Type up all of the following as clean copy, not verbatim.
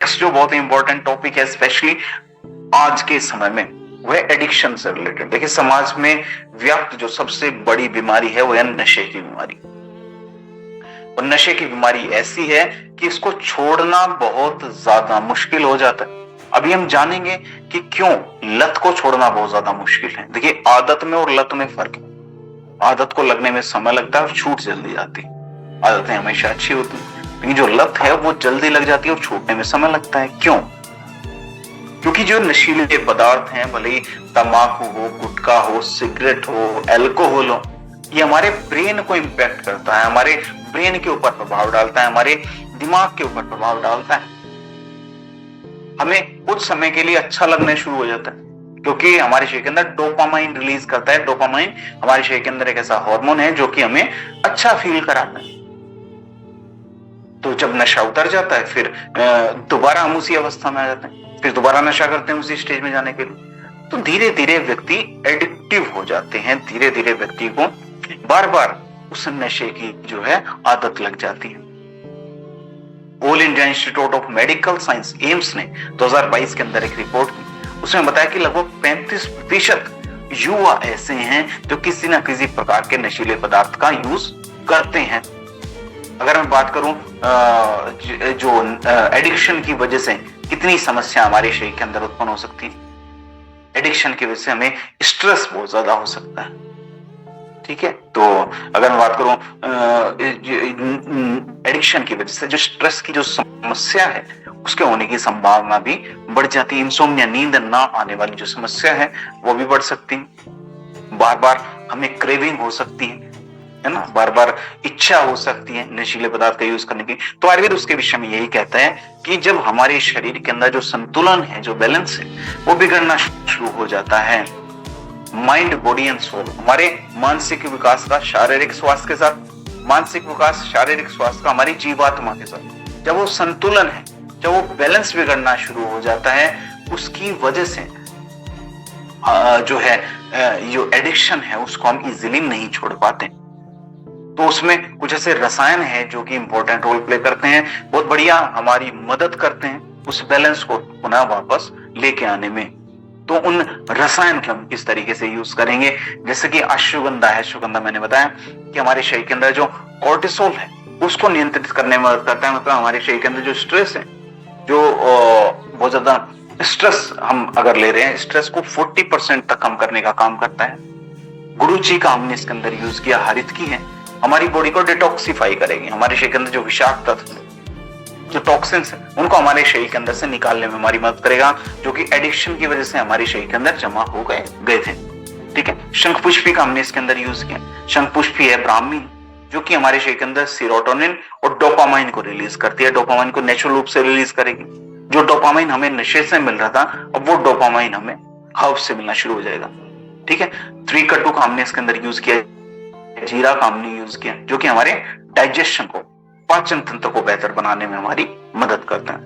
Next जो बहुत important topic है स्पेशली आज के समय में, वह एडिक्शन से रिलेटेड। देखिए, समाज में व्याप्त जो सबसे बड़ी बीमारी है वो है नशे की बीमारी। और नशे की बीमारी ऐसी है कि इसको छोड़ना बहुत ज्यादा मुश्किल हो जाता है। अभी हम जानेंगे कि क्यों लत को छोड़ना बहुत ज्यादा मुश्किल है। देखिए, आदत में और लत में फर्क है। आदत को लगने में समय लगता है और छूट जल्दी जाती है। आदतें हमेशा अच्छी होती है, लेकिन जो लत है वो जल्दी लग जाती है और छूटने में समय लगता है। क्यों? क्योंकि जो नशीले पदार्थ हैं, भले ही तंबाकू हो, गुटखा हो, सिगरेट हो, अल्कोहल हो, ये हमारे ब्रेन को इंपैक्ट करता है, हमारे ब्रेन के ऊपर प्रभाव डालता है, हमारे दिमाग के ऊपर प्रभाव डालता है। हमें कुछ समय के लिए अच्छा लगने शुरू हो जाता है, क्योंकि हमारे शरीर के अंदर डोपामाइन रिलीज करता है। डोपामाइन हमारे शरीर के अंदर एक ऐसा हार्मोन है जो कि हमें अच्छा फील कराता है। तो जब नशा उतर जाता है, फिर दोबारा हम उसी अवस्था में आ जाते हैं, फिर दोबारा नशा करते हैं उसी स्टेज में जाने के लिए। तो धीरे धीरे व्यक्ति एडिक्टिव हो जाते हैं, धीरे धीरे व्यक्ति को बार बार उस नशे की जो है आदत लग जाती है। All India institute of medical science AIIMS ने 2022 के अंदर एक रिपोर्ट की। उसमें बताया कि लगभग 35% युवा ऐसे हैं जो किसी ना किसी प्रकार के नशीले पदार्थ का यूज करते हैं। अगर मैं बात करूं जो एडिक्शन की वजह से कितनी समस्या हमारे शरीर के अंदर उत्पन्न हो सकती है। एडिक्शन की वजह से हमें स्ट्रेस बहुत ज्यादा हो सकता है। ठीक है, तो अगर मैं बात करूं एडिक्शन की वजह से जो स्ट्रेस की जो समस्या है उसके होने की संभावना भी बढ़ जाती है। इंसोम्निया, नींद ना आने वाली जो समस्या है वो भी बढ़ सकती है। बार बार हमें क्रेविंग हो सकती है ना, बार बार इच्छा हो सकती है नशीले पदार्थ का यूज करने की। तो आयुर्वेद उसके विषय में यही कहता है कि जब हमारे शरीर के अंदर जो संतुलन है, जो बैलेंस है, वो बिगड़ना शुरू हो जाता है, माइंड, बॉडी एंड सोल, हमारे मानसिक विकास का शारीरिक स्वास्थ्य के साथ, मानसिक विकास शारीरिक स्वास्थ्य का हमारी जीवात्मा के साथ, जब वो संतुलन है, जब वो बैलेंस बिगड़ना शुरू हो जाता है, उसकी वजह से जो है जो एडिक्शन है उसको हम इजीली नहीं छोड़ पाते। तो उसमें कुछ ऐसे रसायन है जो कि इंपॉर्टेंट रोल प्ले करते हैं, बहुत बढ़िया हमारी मदद करते हैं उस बैलेंस को पुनः वापस लेके आने में। तो उन रसायन को हम किस तरीके से यूज करेंगे, जैसे कि अश्वगंधा है। अश्वगंधा मैंने बताया कि हमारे शरीर के अंदर जो कोर्टिसोल है उसको नियंत्रित करने में मदद करता है। मतलब हमारे शरीर के अंदर जो स्ट्रेस है, जो बहुत ज्यादा स्ट्रेस हम अगर ले रहे हैं, स्ट्रेस को 40% तक कम करने का काम करता है। गुरुची का हमने इसके अंदर यूज किया, हरितकी है, हमारी बॉडी को डिटॉक्सिफाई करेगी। हमारे शरीर के अंदर जो विषाक्त तत्व, जो टॉक्सिन्स है, उनको हमारे शरीर के अंदर से निकालने में हमारी मदद करेगा, जो कि एडिक्शन की वजह से हमारे शरीर के अंदर जमा हो गए थे। ठीक है, शंखपुष्पी का हमने इसके अंदर यूज किया। शंखपुष्पी है ब्राह्मी, जो कि हमारे शरीर के अंदर सीरोटोनिन और डोपामाइन को रिलीज करती है। डोपामाइन को नेचुरल रूप से रिलीज करेगी। जो डोपामाइन हमें नशे से मिल रहा था, अब वो डोपामाइन हमें हर्ब से मिलना शुरू हो जाएगा। ठीक है, त्रिकटु का हमने इसके अंदर यूज किया, जीरा का हमने यूज किया, जो कि हमारे डाइजेशन को, पाचन तंत्र को बेहतर बनाने में हमारी मदद करता है।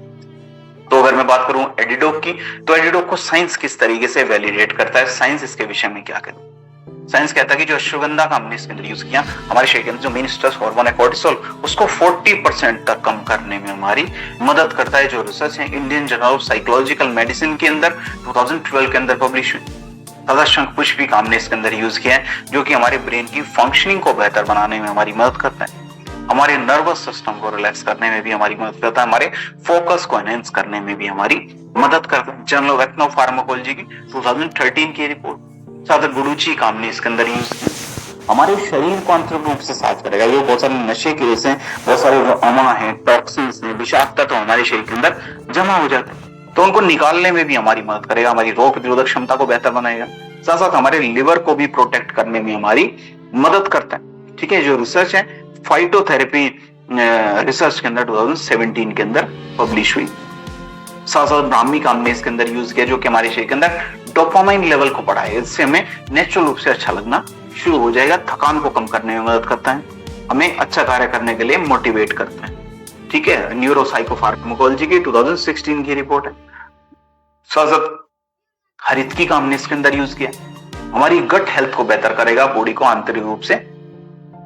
तो अगर मैं बात करूं एडिडोप की, तो एडिडोप को साइंस किस तरीके से वैलिडेट करता है, साइंस इसके विषय में क्या कहता है। साइंस कहता है कि जो अश्वगंधा का हमने इसके अंदर यूज किया, हमारे शरीर के अंदर जो मेन स्ट्रेस हार्मोन है कोर्टिसोल, उसको 40% तक कम करने में हमारी मदद करता है। जो रिसर्च है Indian journal of psychological medicine के अंदर 2012 के अंदर पब्लिश हुई। तथा शंखपुष्पी का हमने इसके अंदर यूज किया है, जो कि हमारे ब्रेन की फंक्शनिंग को बेहतर बनाने में हमारी मदद करता है, हमारे नर्वस सिस्टम को रिलैक्स करने में भी हमारी मदद करता है, हमारे फोकस को एनहेंस करने में भी हमारी मदद करता है। जर्नल ऑफ एथनोफार्माकोलॉजी की 2013 की रिपोर्ट। साथ गुरुची का हमने इसके अंदर यूज किया, हमारे शरीर को आंतरिक रूप से साफ करेगा। जो बहुत सारे नशे की वजह से बहुत सारे जो अमा है, टॉक्सिन्स है, विषाक्त तत्व हमारे शरीर के अंदर जमा हो जाते हैं, तो उनको निकालने में भी हमारी मदद करेगा, हमारी रोग प्रतिरोधक क्षमता को बेहतर बनाएगा, साथ साथ हमारे लिवर को भी प्रोटेक्ट करने में हमारी मदद करता है। ठीक है, जो रिसर्च है फाइटोथेरेपी रिसर्च के अंदर 2017 के अंदर पब्लिश हुई। साथ साथ ब्राह्मी का हमने इसके अंदर यूज किया, जो कि हमारे शरीर के अंदर डोपामाइन लेवल को बढ़ाएगा। इससे हमें नेचुरल रूप से अच्छा लगना शुरू हो जाएगा, थकान को कम करने में मदद करता है, हमें अच्छा कार्य करने के लिए मोटिवेट करता है। ठीक है, न्यूरोसाइकोफार्माकोलॉजी की 2016 की रिपोर्ट है। साथ साथ हरितकी का हमने इसके अंदर यूज किया, हमारी गट हेल्थ को बेहतर करेगा, बॉडी को आंतरिक रूप से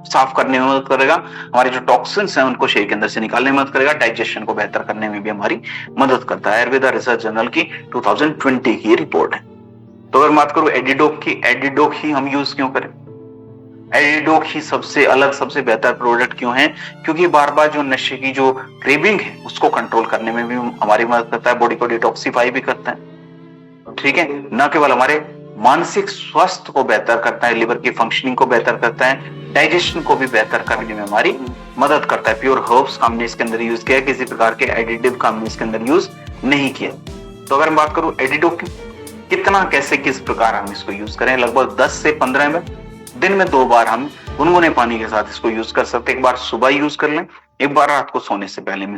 साफ करने में मदद करेगा, हमारे जो टॉक्सिन्स हैं उनको शरीर के अंदर से निकालने में मदद करेगा, डाइजेशन को बेहतर करने में भी हमारी मदद करता है। आयुर्वेदा रिसर्च जर्नल की 2020 की रिपोर्ट है। तो अगर बात करूं एडिडोक की, एडिडोक ही हम यूज क्यों करें? एडिडोक ही सबसे अलग, सबसे बेहतर प्रोडक्ट क्यों है? क्योंकि बार बार जो नशे की जो क्रेविंग है उसको कंट्रोल करने में भी हमारी मदद करता है, बॉडी को डिटॉक्सिफाई भी करता है, ठीक है। न केवल हमारे मानसिक स्वास्थ्य को बेहतर करता है, लिवर की फंक्शनिंग को बेहतर करता है, डाइजेशन को भी बेहतर करने में हमारी मदद करता है। प्योर हर्ब्स का हमने इसके अंदर यूज किया, किसी प्रकार के एडिटिव का हमने इसके अंदर यूज नहीं किया। तो अगर मैं बात करूं एडिडोक कितना, कैसे, किस प्रकार हम इसको यूज करें, लगभग 10 से 15 ml दिन में 2 बार हम गुनगुने पानी के साथ इसको यूज कर सकते हैं। एक बार सुबह यूज कर लें, एक बार रात को सोने से पहले में